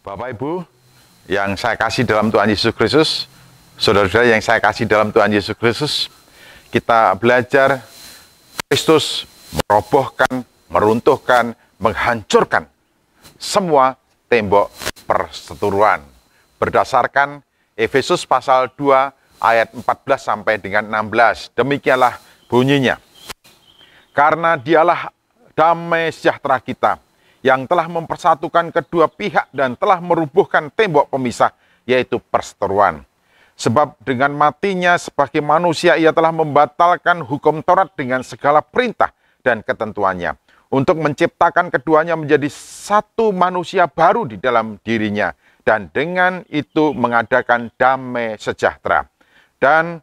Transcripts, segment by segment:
Bapak Ibu yang saya kasih dalam Tuhan Yesus Kristus, saudara-saudara yang saya kasih dalam Tuhan Yesus Kristus, kita belajar Kristus merobohkan, meruntuhkan, menghancurkan semua tembok perseteruan. Berdasarkan Efesus pasal 2 ayat 14 sampai dengan 16. Demikianlah bunyinya. Karena dialah damai sejahtera kita, yang telah mempersatukan kedua pihak dan telah merubuhkan tembok pemisah, yaitu perseteruan. Sebab dengan matinya sebagai manusia, ia telah membatalkan hukum Taurat dengan segala perintah dan ketentuannya, untuk menciptakan keduanya menjadi satu manusia baru di dalam dirinya, dan dengan itu mengadakan damai sejahtera. Dan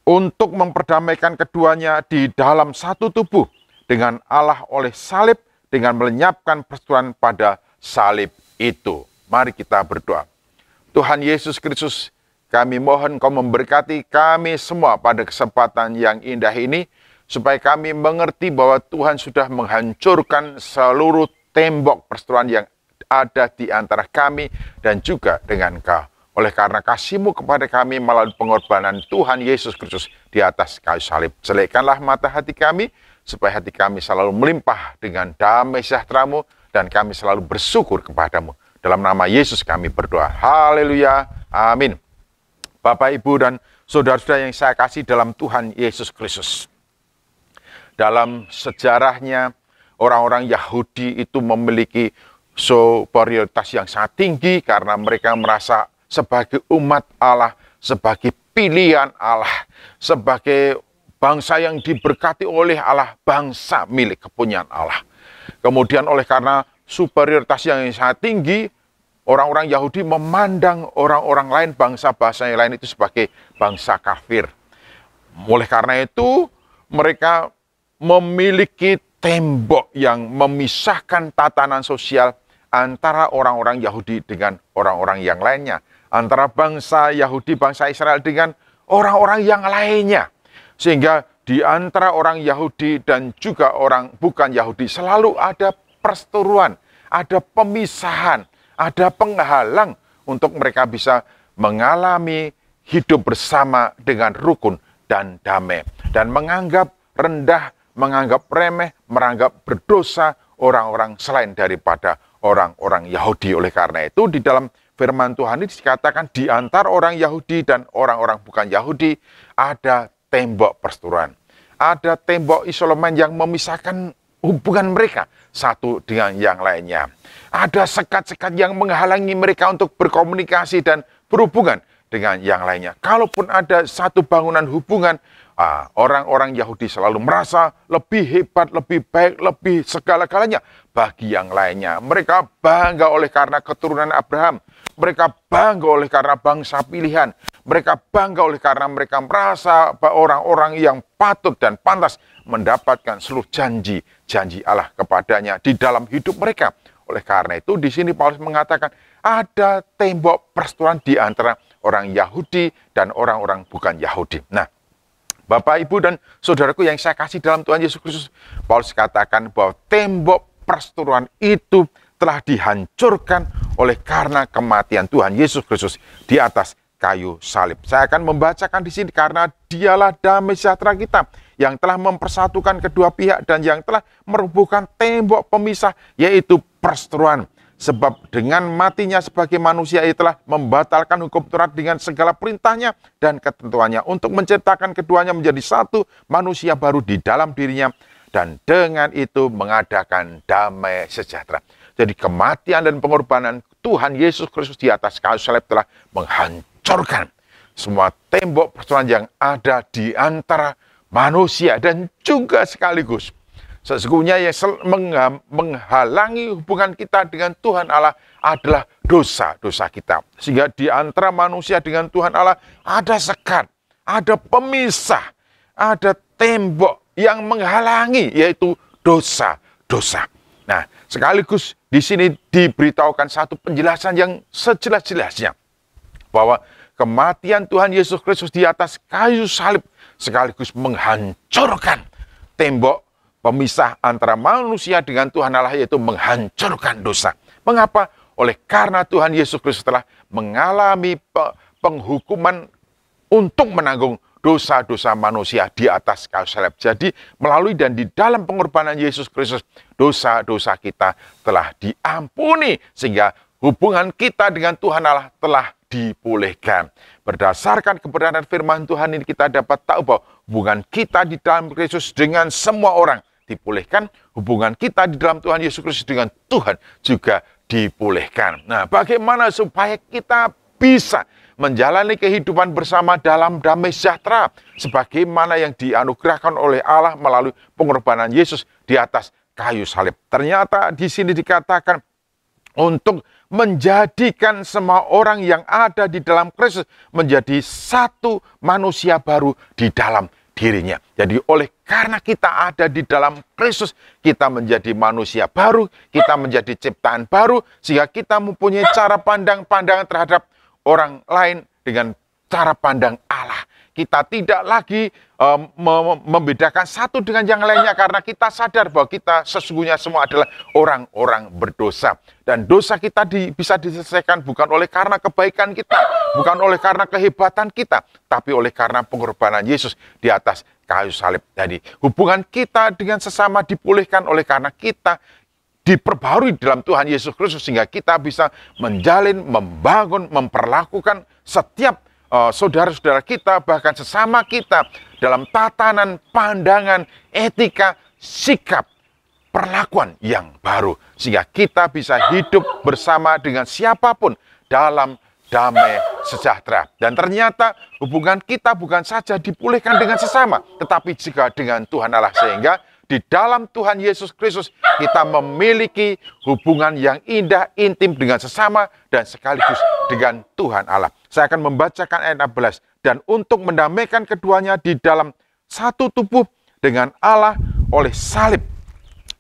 untuk memperdamaikan keduanya di dalam satu tubuh dengan Allah oleh salib, dengan melenyapkan perseteruan pada salib itu. Mari kita berdoa. Tuhan Yesus Kristus, kami mohon Kau memberkati kami semua pada kesempatan yang indah ini, supaya kami mengerti bahwa Tuhan sudah menghancurkan seluruh tembok perseteruan yang ada di antara kami dan juga dengan Kau. Oleh karena kasih-Mu kepada kami melalui pengorbanan Tuhan Yesus Kristus di atas kayu salib. Jelekkanlah mata hati kami, supaya hati kami selalu melimpah dengan damai sejahtera-Mu, dan kami selalu bersyukur kepada-Mu. Dalam nama Yesus kami berdoa. Haleluya. Amin. Bapak, Ibu, dan saudara-saudara yang saya kasih dalam Tuhan Yesus Kristus. Dalam sejarahnya, orang-orang Yahudi itu memiliki superioritas yang sangat tinggi karena mereka merasa sebagai umat Allah, sebagai pilihan Allah, sebagai bangsa yang diberkati oleh Allah, bangsa milik kepunyaan Allah. Kemudian oleh karena superioritas yang sangat tinggi, orang-orang Yahudi memandang orang-orang lain, bangsa-bangsa yang lain itu sebagai bangsa kafir. Oleh karena itu, mereka memiliki tembok yang memisahkan tatanan sosial antara orang-orang Yahudi dengan orang-orang yang lainnya, antara bangsa Yahudi, bangsa Israel dengan orang-orang yang lainnya. Sehingga di antara orang Yahudi dan juga orang bukan Yahudi selalu ada perseteruan, ada pemisahan, ada penghalang untuk mereka bisa mengalami hidup bersama dengan rukun dan damai. Dan menganggap rendah, menganggap remeh, menganggap berdosa orang-orang selain daripada orang-orang Yahudi. Oleh karena itu di dalam firman Tuhan ini dikatakan di antara orang Yahudi dan orang-orang bukan Yahudi ada tembok perseteruan. Ada tembok isolemen yang memisahkan hubungan mereka satu dengan yang lainnya. Ada sekat-sekat yang menghalangi mereka untuk berkomunikasi dan berhubungan dengan yang lainnya. Kalaupun ada satu bangunan hubungan, orang-orang Yahudi selalu merasa lebih hebat, lebih baik, lebih segala-galanya bagi yang lainnya. Mereka bangga oleh karena keturunan Abraham. Mereka bangga oleh karena bangsa pilihan. Mereka bangga oleh karena mereka merasa bahwa orang-orang yang patut dan pantas mendapatkan seluruh janji Allah kepadanya di dalam hidup mereka. Oleh karena itu di sini Paulus mengatakan ada tembok perseteruan di antara orang Yahudi dan orang-orang bukan Yahudi. Nah, Bapak, Ibu, dan saudaraku yang saya kasih dalam Tuhan Yesus Kristus, Paulus katakan bahwa tembok perseteruan itu telah dihancurkan oleh karena kematian Tuhan Yesus Kristus di atas kayu salib. Saya akan membacakan di sini, karena dialah damai sejahtera kita yang telah mempersatukan kedua pihak dan yang telah merubuhkan tembok pemisah, yaitu perseteruan. Sebab dengan matinya sebagai manusia, ia telah membatalkan hukum Taurat dengan segala perintahnya dan ketentuannya, untuk menciptakan keduanya menjadi satu manusia baru di dalam dirinya, dan dengan itu mengadakan damai sejahtera. Jadi kematian dan pengorbanan Tuhan Yesus Kristus di atas kayu salib telah menghancurkan semua tembok perseteruan yang ada di antara manusia, dan juga sekaligus sesungguhnya yang menghalangi hubungan kita dengan Tuhan Allah adalah dosa-dosa kita. Sehingga di antara manusia dengan Tuhan Allah ada sekat, ada pemisah, ada tembok yang menghalangi, yaitu dosa-dosa. Nah, sekaligus di sini diberitahukan satu penjelasan yang sejelas-jelasnya, bahwa kematian Tuhan Yesus Kristus di atas kayu salib sekaligus menghancurkan tembok pemisah antara manusia dengan Tuhan Allah, yaitu menghancurkan dosa. Mengapa? oleh karena Tuhan Yesus Kristus telah mengalami penghukuman untuk menanggung dosa-dosa manusia di atas kayu salib. Jadi melalui dan di dalam pengorbanan Yesus Kristus, dosa-dosa kita telah diampuni, sehingga hubungan kita dengan Tuhan Allah telah dipulihkan. Berdasarkan kebenaran firman Tuhan ini kita dapat tahu bahwa hubungan kita di dalam Kristus dengan semua orang dipulihkan, hubungan kita di dalam Tuhan Yesus Kristus dengan Tuhan juga dipulihkan. Nah, bagaimana supaya kita bisa menjalani kehidupan bersama dalam damai sejahtera sebagaimana yang dianugerahkan oleh Allah melalui pengorbanan Yesus di atas kayu salib. Ternyata di sini dikatakan untuk menjadikan semua orang yang ada di dalam Kristus menjadi satu manusia baru di dalam dirinya. Jadi oleh karena kita ada di dalam Kristus, kita menjadi manusia baru, kita menjadi ciptaan baru, sehingga kita mempunyai cara pandangan terhadap orang lain dengan cara pandang Allah. Kita tidak lagi membedakan satu dengan yang lainnya karena kita sadar bahwa kita sesungguhnya semua adalah orang-orang berdosa. Dan dosa kita bisa diselesaikan bukan oleh karena kebaikan kita, bukan oleh karena kehebatan kita, tapi oleh karena pengorbanan Yesus di atas kayu salib. Jadi hubungan kita dengan sesama dipulihkan oleh karena kita diperbarui dalam Tuhan Yesus Kristus, sehingga kita bisa menjalin, membangun, memperlakukan setiap saudara-saudara kita, bahkan sesama kita dalam tatanan, pandangan, etika, sikap, perlakuan yang baru. Sehingga kita bisa hidup bersama dengan siapapun dalam damai sejahtera. Dan ternyata hubungan kita bukan saja dipulihkan dengan sesama, tetapi juga dengan Tuhan Allah. Sehingga di dalam Tuhan Yesus Kristus kita memiliki hubungan yang indah, intim dengan sesama dan sekaligus dengan Tuhan Allah. Saya akan membacakan ayat 16. Dan untuk mendamaikan keduanya di dalam satu tubuh dengan Allah oleh salib,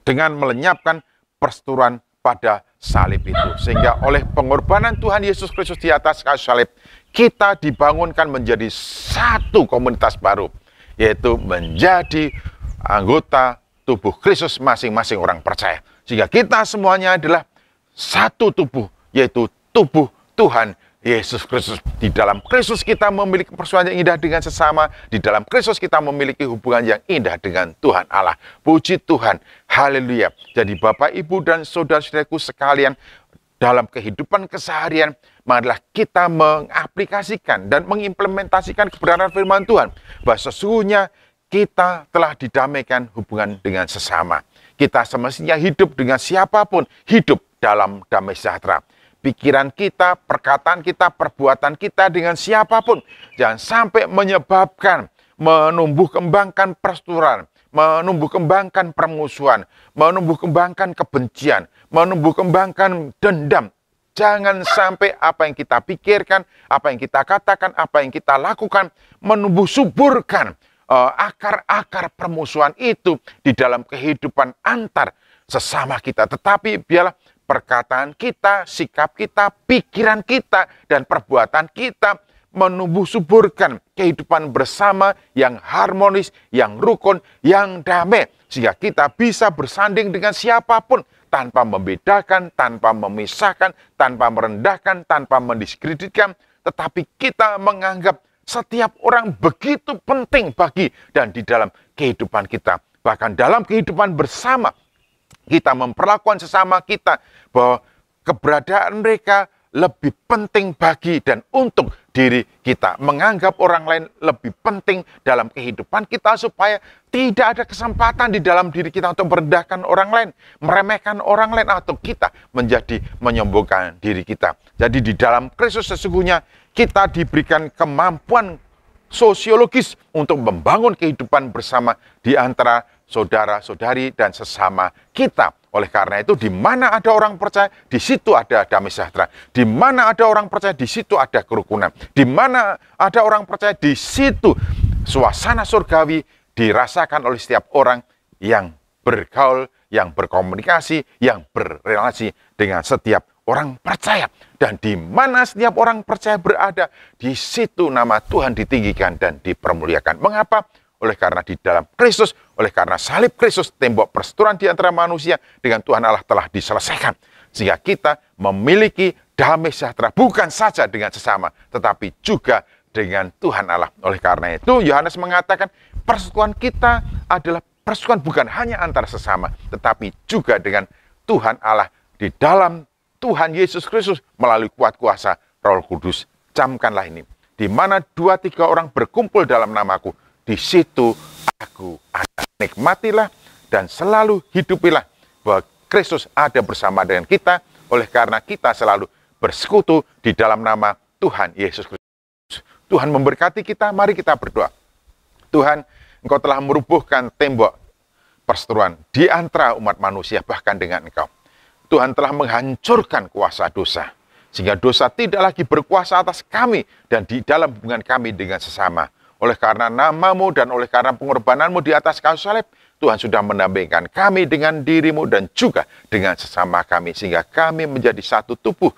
dengan melenyapkan perseteruan pada salib itu. Sehingga oleh pengorbanan Tuhan Yesus Kristus di atas kayu salib, kita dibangunkan menjadi satu komunitas baru, yaitu menjadi anggota tubuh Kristus masing-masing orang percaya. Sehingga kita semuanya adalah satu tubuh, yaitu tubuh Tuhan Yesus Kristus. Di dalam Kristus kita memiliki persoalan yang indah dengan sesama. Di dalam Kristus kita memiliki hubungan yang indah dengan Tuhan Allah. Puji Tuhan. Haleluya. Jadi Bapak, Ibu, dan saudara-saudaraku sekalian, dalam kehidupan keseharian, marilah kita mengaplikasikan dan mengimplementasikan kebenaran firman Tuhan, bahwa sesungguhnya kita telah didamaikan hubungan dengan sesama. Kita semestinya hidup dengan siapapun, hidup dalam damai sejahtera. Pikiran kita, perkataan kita, perbuatan kita dengan siapapun jangan sampai menyebabkan menumbuh kembangkan perseteruan, menumbuh kembangkan permusuhan, menumbuh kembangkan kebencian, menumbuh kembangkan dendam. Jangan sampai apa yang kita pikirkan, apa yang kita katakan, apa yang kita lakukan menumbuh suburkan akar-akar permusuhan itu di dalam kehidupan antar sesama kita. Tetapi biarlah perkataan kita, sikap kita, pikiran kita, dan perbuatan kita menumbuh suburkan kehidupan bersama yang harmonis, yang rukun, yang damai. Sehingga kita bisa bersanding dengan siapapun tanpa membedakan, tanpa memisahkan, tanpa merendahkan, tanpa mendiskreditkan. Tetapi kita menganggap setiap orang begitu penting bagi dan di dalam kehidupan kita. Bahkan dalam kehidupan bersama, kita memperlakukan sesama kita bahwa keberadaan mereka lebih penting bagi dan untuk diri kita. Menganggap orang lain lebih penting dalam kehidupan kita supaya tidak ada kesempatan di dalam diri kita untuk merendahkan orang lain, meremehkan orang lain, atau kita menjadi menyombongkan diri kita. Jadi di dalam Kristus sesungguhnya kita diberikan kemampuan sosiologis untuk membangun kehidupan bersama di antara saudara-saudari dan sesama kita. Oleh karena itu, di mana ada orang percaya, di situ ada damai sejahtera. Di mana ada orang percaya, di situ ada kerukunan. Di mana ada orang percaya, di situ suasana surgawi dirasakan oleh setiap orang yang bergaul, yang berkomunikasi, yang berrelasi dengan setiap orang percaya. Dan di mana setiap orang percaya berada, di situ nama Tuhan ditinggikan dan dipermuliakan. Mengapa? Oleh karena di dalam Kristus, oleh karena salib Kristus, tembok perseteruan di antara manusia dengan Tuhan Allah telah diselesaikan. Sehingga kita memiliki damai sejahtera bukan saja dengan sesama, tetapi juga dengan Tuhan Allah. Oleh karena itu, Yohanes mengatakan persekutuan kita adalah persekutuan bukan hanya antara sesama, tetapi juga dengan Tuhan Allah di dalam Tuhan Yesus Kristus melalui kuat kuasa Roh Kudus. Camkanlah ini. Di mana 2-3 orang berkumpul dalam namaku, di situ aku ada. Nikmatilah dan selalu hidupilah bahwa Kristus ada bersama dengan kita, oleh karena kita selalu bersekutu di dalam nama Tuhan Yesus Kristus. Tuhan memberkati kita, mari kita berdoa. Tuhan, Engkau telah merubuhkan tembok perseteruan di antara umat manusia, bahkan dengan Engkau. Tuhan telah menghancurkan kuasa dosa, sehingga dosa tidak lagi berkuasa atas kami dan di dalam hubungan kami dengan sesama. Oleh karena nama-Mu dan oleh karena pengorbanan-Mu di atas kayu salib, Tuhan sudah mendampingkan kami dengan diri-Mu dan juga dengan sesama kami, sehingga kami menjadi satu tubuh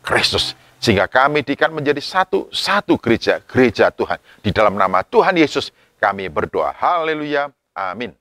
Kristus. Sehingga kami diikat menjadi satu gereja Tuhan. Di dalam nama Tuhan Yesus kami berdoa. Haleluya. Amin.